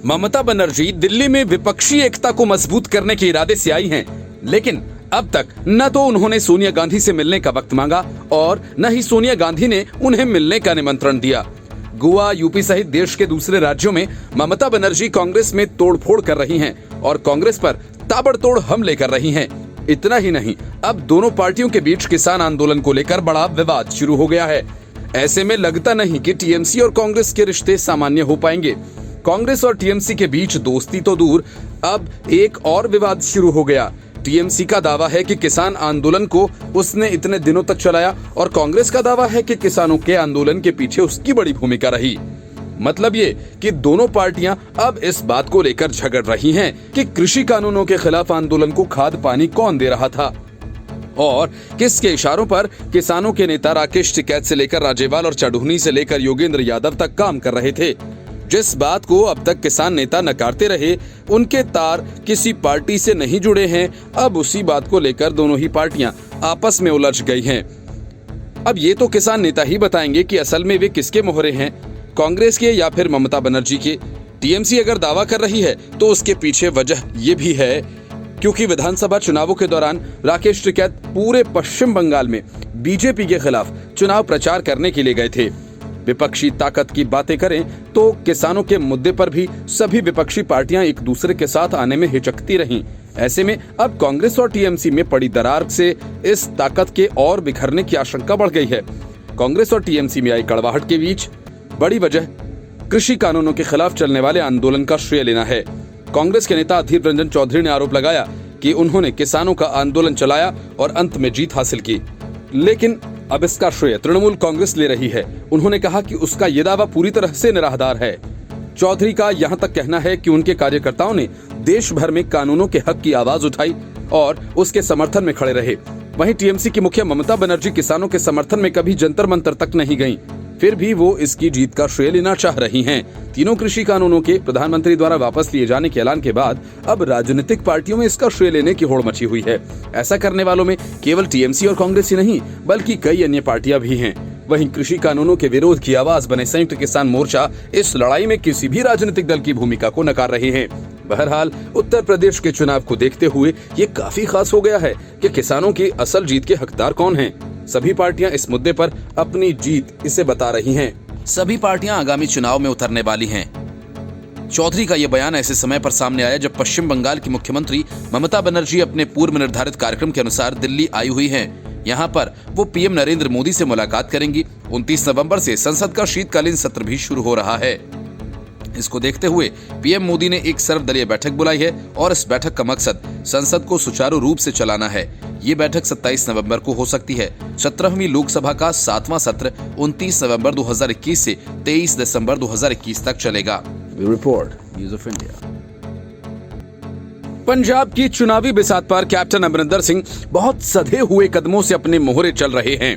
ममता बनर्जी दिल्ली में विपक्षी एकता को मजबूत करने के इरादे से आई हैं, लेकिन अब तक न तो उन्होंने सोनिया गांधी से मिलने का वक्त मांगा और न ही सोनिया गांधी ने उन्हें मिलने का निमंत्रण दिया। गोवा, यूपी सहित देश के दूसरे राज्यों में ममता बनर्जी कांग्रेस में तोड़फोड़ कर रही हैं और कांग्रेस पर ताबड़तोड़ हमले कर रही हैं। इतना ही नहीं, अब दोनों पार्टियों के बीच किसान आंदोलन को लेकर बड़ा विवाद शुरू हो गया है। ऐसे में लगता नहीं कि टीएमसी और कांग्रेस के रिश्ते सामान्य हो पाएंगे। कांग्रेस और टीएमसी के बीच दोस्ती तो दूर, अब एक और विवाद शुरू हो गया। टीएमसी का दावा है कि किसान आंदोलन को उसने इतने दिनों तक चलाया और कांग्रेस का दावा है कि किसानों के आंदोलन के पीछे उसकी बड़ी भूमिका रही। मतलब ये कि दोनों पार्टियां अब इस बात को लेकर झगड़ रही हैं कि कृषि कानूनों के खिलाफ आंदोलन को खाद पानी कौन दे रहा था और किसके इशारों पर किसानों के नेता राकेश टिकैत से लेकर राजेवाल और चढ़ूनी से लेकर योगेंद्र यादव तक काम कर रहे थे। जिस बात को अब तक किसान नेता नकारते रहे, उनके तार किसी पार्टी से नहीं जुड़े हैं, अब उसी बात को लेकर दोनों ही पार्टियां आपस में उलझ गई हैं। अब ये तो किसान नेता ही बताएंगे कि असल में वे किसके मोहरे हैं, कांग्रेस के या फिर ममता बनर्जी के। टीएमसी अगर दावा कर रही है तो उसके पीछे वजह ये भी है क्योंकि विधानसभा चुनावों के दौरान राकेश टिकैत पूरे पश्चिम बंगाल में बीजेपी के खिलाफ चुनाव प्रचार करने के लिए गए थे। विपक्षी ताकत की बातें करें तो किसानों के मुद्दे पर भी सभी विपक्षी पार्टियां एक दूसरे के साथ आने में हिचकती रहीं। ऐसे में अब कांग्रेस और टीएमसी में पड़ी दरार से इस ताकत के और बिखरने की आशंका बढ़ गई है। कांग्रेस और टीएमसी में आई कड़वाहट के बीच बड़ी वजह कृषि कानूनों के खिलाफ चलने वाले आंदोलन का श्रेय लेना है। कांग्रेस के नेता अधीर रंजन चौधरी ने आरोप लगाया कि उन्होंने किसानों का आंदोलन चलाया और अंत में जीत हासिल की, लेकिन अब इसका श्रेय तृणमूल कांग्रेस ले रही है। उन्होंने कहा कि उसका ये दावा पूरी तरह से निराधार है। चौधरी का यहाँ तक कहना है कि उनके कार्यकर्ताओं ने देश भर में कानूनों के हक की आवाज उठाई और उसके समर्थन में खड़े रहे। वहीं टीएमसी की मुखिया ममता बनर्जी किसानों के समर्थन में कभी जंतर मंतर तक नहीं गईं, फिर भी वो इसकी जीत का श्रेय लेना चाह रही हैं। तीनों कृषि कानूनों के प्रधानमंत्री द्वारा वापस लिए जाने के ऐलान के बाद अब राजनीतिक पार्टियों में इसका श्रेय लेने की होड़ मची हुई है। ऐसा करने वालों में केवल टीएमसी और कांग्रेस ही नहीं बल्कि कई अन्य पार्टियां भी हैं। वहीं कृषि कानूनों के विरोध की आवाज बने संयुक्त किसान मोर्चा इस लड़ाई में किसी भी राजनीतिक दल की भूमिका को नकार रहे हैं। बहरहाल उत्तर प्रदेश के चुनाव को देखते हुए ये काफी खास हो गया है कि किसानों की असल जीत के हकदार कौन हैं। सभी पार्टियां इस मुद्दे पर अपनी जीत इसे बता रही हैं। सभी पार्टियां आगामी चुनाव में उतरने वाली हैं। चौधरी का यह बयान ऐसे समय पर सामने आया जब पश्चिम बंगाल की मुख्यमंत्री ममता बनर्जी अपने पूर्व निर्धारित कार्यक्रम के अनुसार दिल्ली आई हुई हैं। यहाँ पर वो पीएम नरेंद्र मोदी से मुलाकात करेंगी। 29 नवंबर से संसद का शीतकालीन सत्र भी शुरू हो रहा है। इसको देखते हुए पीएम मोदी ने एक सर्वदलीय बैठक बुलाई है और इस बैठक का मकसद संसद को सुचारू रूप से चलाना है। ये बैठक 27 नवंबर को हो सकती है। 17वीं लोकसभा का 7वां सत्र 29 नवंबर 2021 से 23 दिसंबर 2021 तक चलेगा। Report news of India. Punjab की चुनावी बिसात पर कैप्टन अमरिंदर सिंह बहुत सधे हुए कदमों से अपने मोहरे चल रहे हैं।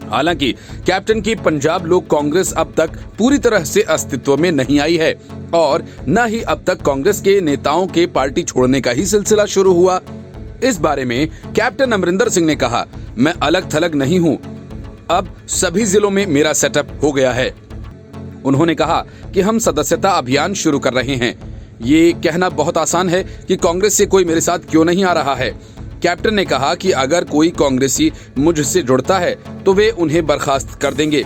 हालांकि कैप्टन की पंजाब लोक कांग्रेस अब तक पूरी तरह से अस्तित्व में नहीं आई है और न ही अब तक कांग्रेस के नेताओं के पार्टी छोड़ने का ही सिलसिला शुरू हुआ। इस बारे में कैप्टन अमरिंदर सिंह ने कहा, मैं अलग थलग नहीं हूं, अब सभी जिलों में मेरा सेटअप हो गया है। उन्होंने कहा कि हम सदस्यता अभियान शुरू कर रहे हैं। ये कहना बहुत आसान है कि कांग्रेस से कोई मेरे साथ क्यों नहीं आ रहा है। कैप्टन ने कहा कि अगर कोई कांग्रेसी मुझसे जुड़ता है तो वे उन्हें बर्खास्त कर देंगे।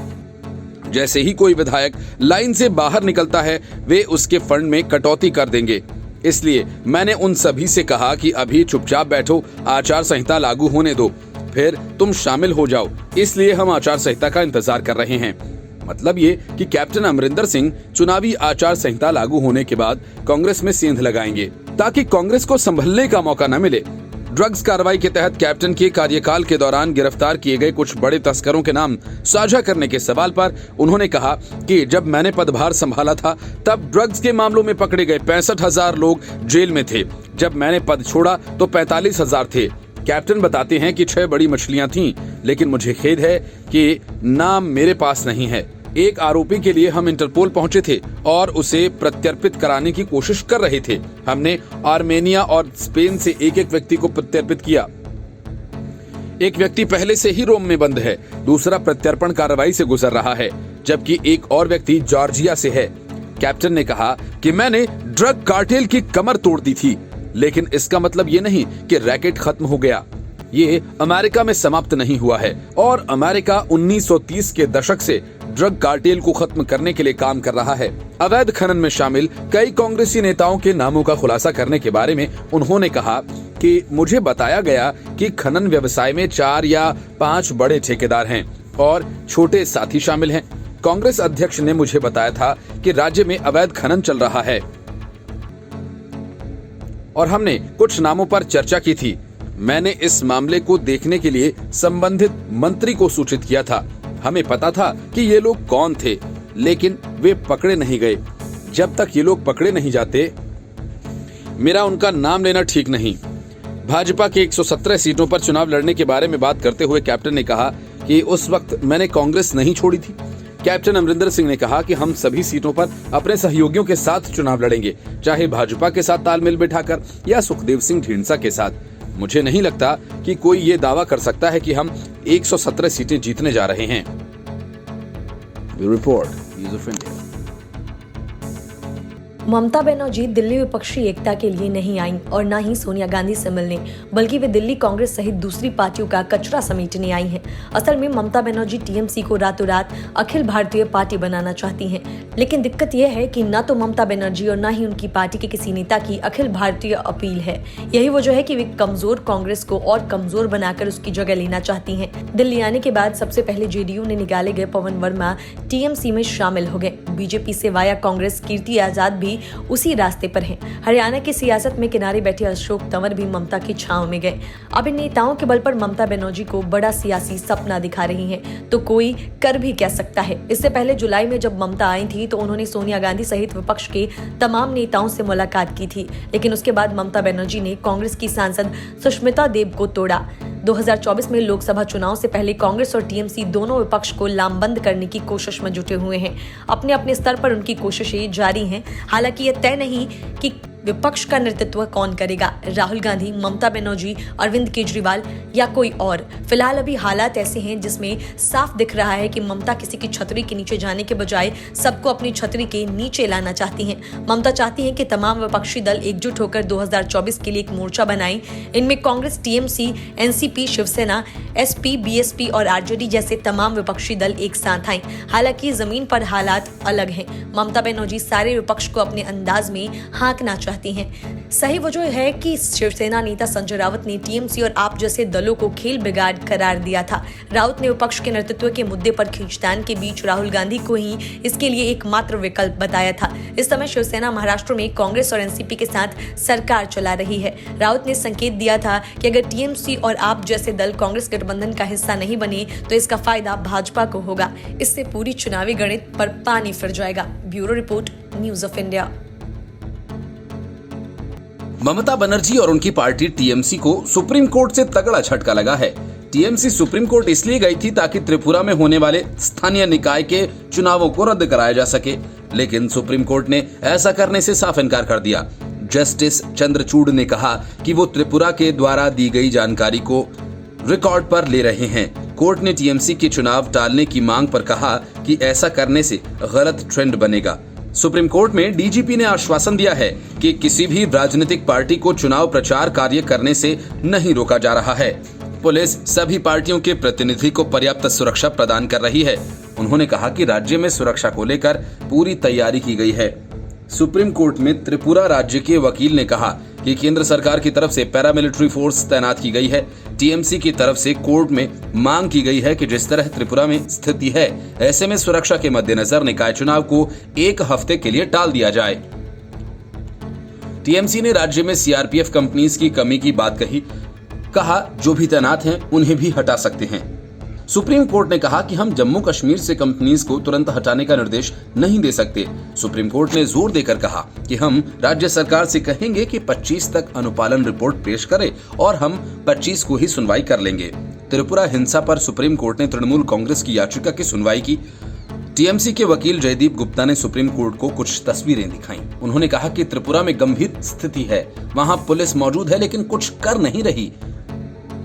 जैसे ही कोई विधायक लाइन से बाहर निकलता है वे उसके फंड में कटौती कर देंगे। इसलिए मैंने उन सभी से कहा कि अभी चुपचाप बैठो, आचार संहिता लागू होने दो, फिर तुम शामिल हो जाओ। इसलिए हम आचार संहिता का इंतजार कर रहे हैं। मतलब ये कि कैप्टन अमरिंदर सिंह चुनावी आचार संहिता लागू होने के बाद कांग्रेस में सेंध लगाएंगे ताकि कांग्रेस को संभलने का मौका न मिले। ड्रग्स कार्रवाई के तहत कैप्टन के कार्यकाल के दौरान गिरफ्तार किए गए कुछ बड़े तस्करों के नाम साझा करने के सवाल पर उन्होंने कहा कि जब मैंने पदभार संभाला था तब ड्रग्स के मामलों में पकड़े गए 65,000 लोग जेल में थे। जब मैंने पद छोड़ा तो 45,000 थे। कैप्टन बताते हैं कि 6 बड़ी मछलियां थीं, लेकिन मुझे खेद है कि नाम मेरे पास नहीं है। एक आरोपी के लिए हम इंटरपोल पहुंचे थे और उसे प्रत्यर्पित कराने की कोशिश कर रहे थे। हमने आर्मेनिया और स्पेन से एक व्यक्ति को प्रत्यर्पित किया। एक व्यक्ति पहले से ही रोम में बंद है, दूसरा प्रत्यर्पण कार्रवाई से गुजर रहा है, जबकि एक और व्यक्ति जॉर्जिया से है। कैप्टन ने कहा कि मैंने ड्रग कार्टेल की कमर तोड़ दी थी, लेकिन इसका मतलब ये नहीं कि रैकेट खत्म हो गया। ये अमेरिका में समाप्त नहीं हुआ है और अमेरिका 1930 के दशक से ड्रग कार्टेल को खत्म करने के लिए काम कर रहा है। अवैध खनन में शामिल कई कांग्रेसी नेताओं के नामों का खुलासा करने के बारे में उन्होंने कहा कि मुझे बताया गया कि खनन व्यवसाय में 4 या 5 बड़े ठेकेदार हैं और छोटे साथी शामिल हैं। कांग्रेस अध्यक्ष ने मुझे बताया था कि राज्य में अवैध खनन चल रहा है और हमने कुछ नामों पर चर्चा की थी। मैंने इस मामले को देखने के लिए संबंधित मंत्री को सूचित किया था। हमें पता था कि ये लोग कौन थे, लेकिन वे पकड़े नहीं गए। जब तक ये लोग पकड़े नहीं जाते, मेरा उनका नाम लेना ठीक नहीं। भाजपा के 117 सीटों पर चुनाव लड़ने के बारे में बात करते हुए कैप्टन ने कहा कि उस वक्त मैंने कांग्रेस नहीं छोड़ी थी। कैप्टन अमरिंदर सिंह ने कहा कि हम सभी सीटों पर अपने सहयोगियों के साथ चुनाव लड़ेंगे, चाहे भाजपा के साथ तालमेल बिठाकर या सुखदेव सिंह ढींढसा के साथ। मुझे नहीं लगता कि कोई ये दावा कर सकता है कि हम 117 सीटें जीतने जा रहे हैं। Report news of India. Mamata Banerjee Delhi विपक्षी एकता के लिए नहीं आईं और न ही सोनिया गांधी से मिलने, बल्कि वे दिल्ली कांग्रेस सहित दूसरी पार्टियों का कचरा समेटने आई हैं। असल में ममता बनर्जी टीएमसी को रातों रात अखिल भारतीय पार्टी बनाना चाहती हैं, लेकिन दिक्कत यह है कि न तो ममता बनर्जी और न ही उनकी पार्टी के किसी नेता की अखिल भारतीय अपील है। यही वजह है कि वे कमजोर कांग्रेस को और कमजोर बनाकर उसकी जगह लेना चाहती हैं। दिल्ली आने के बाद सबसे पहले जेडीयू ने निकाले गए पवन वर्मा टीएमसी में शामिल हो गए। बीजेपी से वाया कांग्रेस कीर्ति आजाद भी उसी रास्ते पर हैं। हरियाणा की सियासत में किनारे बैठे अशोक तंवर भी ममता की छांव में गए। अब इन नेताओं के बल पर ममता बनर्जी को बड़ा सियासी सपना दिखा रही हैं, तो कोई कर भी कह सकता है। इससे पहले जुलाई में जब ममता आई थी तो उन्होंने सोनिया गांधी सहित विपक्ष के तमाम नेताओं से मुलाकात की थी, लेकिन उसके बाद ममता बनर्जी ने कांग्रेस की सांसद सुष्मिता देव को तोड़ा। 2024 में लोकसभा चुनाव से पहले कांग्रेस और टीएमसी दोनों विपक्ष को लामबंद करने की कोशिश में जुटे हुए हैं। अपने अपने स्तर पर उनकी कोशिशें जारी हैं। हालांकि यह तय नहीं कि विपक्ष का नेतृत्व कौन करेगा, राहुल गांधी, ममता बनर्जी, अरविंद केजरीवाल या कोई और। फिलहाल अभी हालात ऐसे हैं जिसमें साफ दिख रहा है कि ममता किसी की छतरी के नीचे जाने के बजाय सबको अपनी छतरी के नीचे लाना चाहती हैं। ममता चाहती हैं कि तमाम विपक्षी दल एकजुट होकर 2024 के लिए एक मोर्चा बनाएं। इनमें कांग्रेस, टीएमसी, एनसीपी, शिवसेना, एसपी, बीएसपी और आरजेडी जैसे तमाम विपक्षी दल एक साथ आए। हालांकि जमीन पर हालात अलग हैं। ममता बनर्जी सारे विपक्ष को अपने अंदाज में हाँकना चाहती हैं। सही वजह है कि शिवसेना नेता संजय राउत ने टीएमसी और आप जैसे दलों को खेल बिगाड़ करार दिया था। राउत ने विपक्ष के नेतृत्व के मुद्दे पर खींचतान के बीच राहुल गांधी को ही इसके लिए एकमात्र विकल्प बताया था। इस समय शिवसेना महाराष्ट्र में कांग्रेस और एनसीपी के साथ सरकार चला रही है। राउत ने संकेत दिया था कि अगर टीएमसी और आप जैसे दल कांग्रेस गठबंधन का हिस्सा नहीं बने तो इसका फायदा भाजपा को होगा। इससे पूरी चुनावी गणित पर पानी फिर जाएगा। Bureau report, news of India. Mamata Banerjee और उनकी पार्टी टीएमसी को सुप्रीम कोर्ट से तगड़ा झटका लगा है। टीएमसी सुप्रीम कोर्ट इसलिए गई थी ताकि त्रिपुरा में होने वाले स्थानीय निकाय के चुनावों को रद्द कराया जा सके, लेकिन सुप्रीम कोर्ट ने ऐसा करने से साफ इनकार कर दिया। जस्टिस चंद्रचूड़ ने कहा कि वो त्रिपुरा के द्वारा दी गई जानकारी को रिकॉर्ड पर ले रहे हैं। कोर्ट ने टीएमसी के चुनाव टालने की मांग पर कहा कि ऐसा करने से गलत ट्रेंड बनेगा। सुप्रीम कोर्ट में डीजीपी ने आश्वासन दिया है कि किसी भी राजनीतिक पार्टी को चुनाव प्रचार कार्य करने से नहीं रोका जा रहा है। पुलिस सभी पार्टियों के प्रतिनिधि को पर्याप्त सुरक्षा प्रदान कर रही है। उन्होंने कहा कि राज्य में सुरक्षा को लेकर पूरी तैयारी की गई है। सुप्रीम कोर्ट में त्रिपुरा राज्य के वकील ने कहा कि केंद्र सरकार की तरफ से पैरामिलिट्री फोर्स तैनात की गई है। टीएमसी की तरफ से कोर्ट में मांग की गई है कि जिस तरह त्रिपुरा में स्थिति है, ऐसे में सुरक्षा के मद्देनजर निकाय चुनाव को 1 हफ्ते के लिए टाल दिया जाए। टीएमसी ने राज्य में सीआरपीएफ कंपनीज की कमी की बात कहा जो भी तैनात हैं उन्हें भी हटा सकते हैं। सुप्रीम कोर्ट ने कहा कि हम जम्मू कश्मीर से कंपनीज को तुरंत हटाने का निर्देश नहीं दे सकते। सुप्रीम कोर्ट ने जोर देकर कहा कि हम राज्य सरकार से कहेंगे कि 25 तक अनुपालन रिपोर्ट पेश करे और हम 25 को ही सुनवाई कर लेंगे। त्रिपुरा हिंसा पर सुप्रीम कोर्ट ने तृणमूल कांग्रेस की याचिका की सुनवाई की। टीएमसी के वकील जयदीप गुप्ता ने सुप्रीम कोर्ट को कुछ तस्वीरें दिखाई। उन्होंने कहा कि त्रिपुरा में गंभीर स्थिति है, वहां पुलिस मौजूद है लेकिन कुछ कर नहीं रही।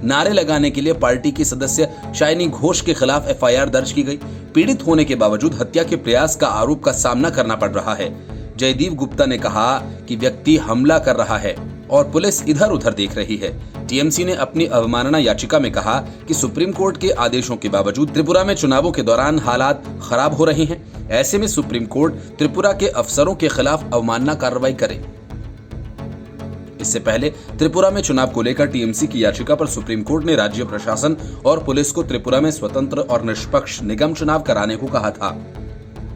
नारे लगाने के लिए पार्टी की सदस्य शाइनी घोष के खिलाफ एफआईआर दर्ज की गई। पीड़ित होने के बावजूद हत्या के प्रयास का आरोप का सामना करना पड़ रहा है। जयदीप गुप्ता ने कहा कि व्यक्ति हमला कर रहा है और पुलिस इधर उधर देख रही है। टीएमसी ने अपनी अवमानना याचिका में कहा कि सुप्रीम कोर्ट के आदेशों के बावजूद त्रिपुरा में चुनावों के दौरान हालात खराब हो रहे हैं। ऐसे में सुप्रीम कोर्ट त्रिपुरा के अफसरों के खिलाफ अवमानना कार्रवाई करे। इससे पहले त्रिपुरा में चुनाव को लेकर टीएमसी की याचिका पर सुप्रीम कोर्ट ने राज्य प्रशासन और पुलिस को त्रिपुरा में स्वतंत्र और निष्पक्ष निगम चुनाव कराने को कहा था।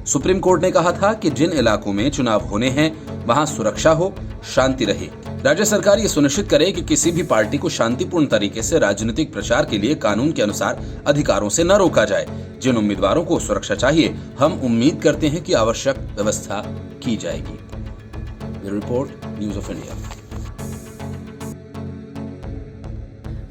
सुप्रीम कोर्ट ने कहा था कि जिन इलाकों में चुनाव होने हैं वहां सुरक्षा हो, शांति रहे। राज्य सरकार ये सुनिश्चित करे कि किसी भी पार्टी को शांतिपूर्ण तरीके से राजनीतिक प्रचार के लिए कानून के अनुसार अधिकारों से न रोका जाए। जिन उम्मीदवारों को सुरक्षा चाहिए, हम उम्मीद करते हैं कि आवश्यक व्यवस्था की जाएगी। Report, news of India.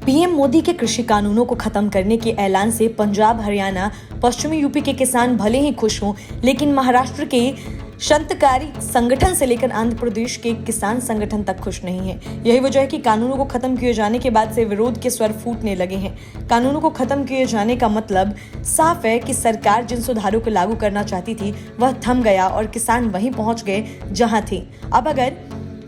PM Modi के कृषि कानूनों को खत्म करने के ऐलान से पंजाब, हरियाणा, पश्चिमी यूपी के किसान भले ही खुश हों, लेकिन महाराष्ट्र के संतकारी संगठन से लेकर आंध्र प्रदेश के किसान संगठन तक खुश नहीं है। यही वजह है कि कानूनों को खत्म किए जाने के बाद से विरोध के स्वर फूटने लगे हैं। कानूनों को खत्म किए जाने का मतलब साफ है कि सरकार जिन सुधारों को लागू करना चाहती थी वह थम गया और किसान वहीं पहुंच गए जहां थे। अब अगर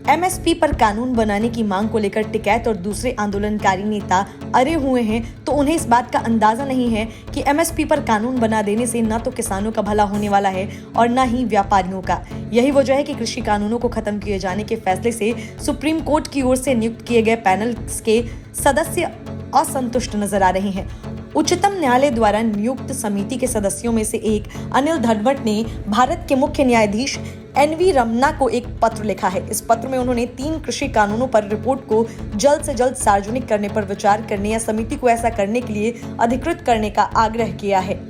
एमएसपी पर कानून बनाने की मांग को लेकर टिकैत और दूसरे आंदोलनकारी नेता अरे हुए हैं तो उन्हें इस बात का अंदाजा नहीं है कि एमएसपी पर कानून बना देने से न तो किसानों का भला होने वाला है और न ही व्यापारियों का। यही वजह है कि कृषि कानूनों को खत्म किए जाने के फैसले से सुप्रीम कोर्ट की ओर से नियुक्त किए गए पैनल के सदस्य असंतुष्ट नजर आ रहे हैं। उच्चतम न्यायालय द्वारा नियुक्त समिति के सदस्यों में से एक अनिल धनवट ने भारत के मुख्य न्यायाधीश एनवी रमन्ना को एक पत्र लिखा है। इस पत्र में उन्होंने 3 कृषि कानूनों पर रिपोर्ट को जल्द से जल्द सार्वजनिक करने पर विचार करने या समिति को ऐसा करने के लिए अधिकृत करने का आग्रह किया है।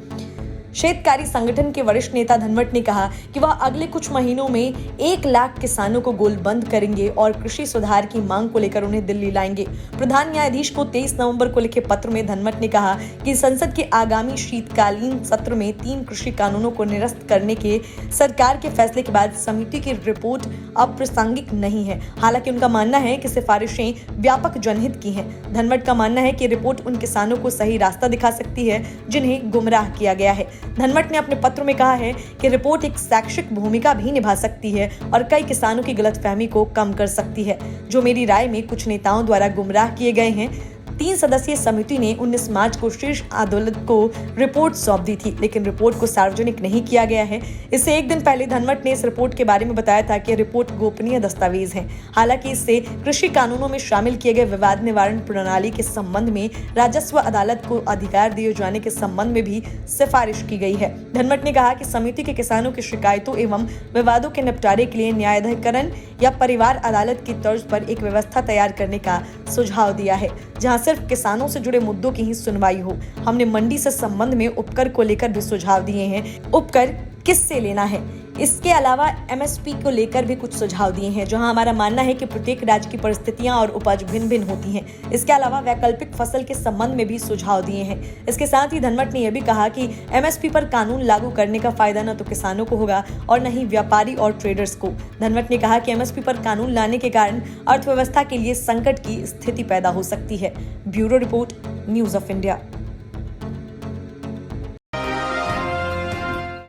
शेतकारी संगठन के वरिष्ठ नेता धनवट ने कहा कि वह अगले कुछ महीनों में 1 लाख किसानों को गोलबंद करेंगे और कृषि सुधार की मांग को लेकर उन्हें दिल्ली लाएंगे। प्रधान न्यायाधीश को 23 नवंबर को लिखे पत्र में धनवट ने कहा कि संसद के आगामी शीतकालीन सत्र में 3 कृषि कानूनों को निरस्त करने के सरकार के फैसले के बाद समिति की रिपोर्ट अप्रासंगिक नहीं है। हालांकि उनका मानना है कि सिफारिशें व्यापक जनहित की हैं। धनवट का मानना है कि रिपोर्ट उन किसानों को सही रास्ता दिखा सकती है जिन्हें गुमराह किया गया है। धनवट ने अपने पत्र में कहा है कि रिपोर्ट एक शैक्षिक भूमिका भी निभा सकती है और कई किसानों की गलतफहमी को कम कर सकती है, जो मेरी राय में कुछ नेताओं द्वारा गुमराह किए गए हैं। 3 सदस्यीय समिति ने 19 मार्च को शीर्ष अदालत को रिपोर्ट सौंप दी थी, लेकिन रिपोर्ट को सार्वजनिक नहीं किया गया है। इससे एक दिन पहले धनवट ने इस रिपोर्ट के बारे में बताया था कि रिपोर्ट गोपनीय दस्तावेज है। हालांकि इससे कृषि कानूनों में शामिल किए गए विवाद निवारण प्रणाली के संबंध में राजस्व अदालत को अधिकार दिए जाने के संबंध में भी सिफारिश की गई है। धनवट ने कहा कि समिति के किसानों की शिकायतों एवं विवादों के निपटारे के लिए न्यायाधिकरण या परिवार अदालत की तर्ज पर एक व्यवस्था तैयार करने का सुझाव दिया है, जहां सिर्फ किसानों से जुड़े मुद्दों की ही सुनवाई हो। हमने मंडी से संबंध में उपकर को लेकर भी सुझाव दिए हैं। उपकर किससे लेना है, इसके अलावा एमएसपी को लेकर भी कुछ सुझाव दिए हैं, जहां हमारा मानना है कि प्रत्येक राज्य की परिस्थितियां और उपज भिन्न भिन्न होती हैं। इसके अलावा वैकल्पिक फसल के संबंध में भी सुझाव दिए हैं। इसके साथ ही धनवट ने यह भी कहा कि एमएसपी पर कानून लागू करने का फायदा न तो किसानों को होगा और न ही व्यापारी और ट्रेडर्स को। धनवट ने कहा कि एमएसपी पर कानून लाने के कारण अर्थव्यवस्था के लिए संकट की स्थिति पैदा हो सकती है। Bureau report, news of India.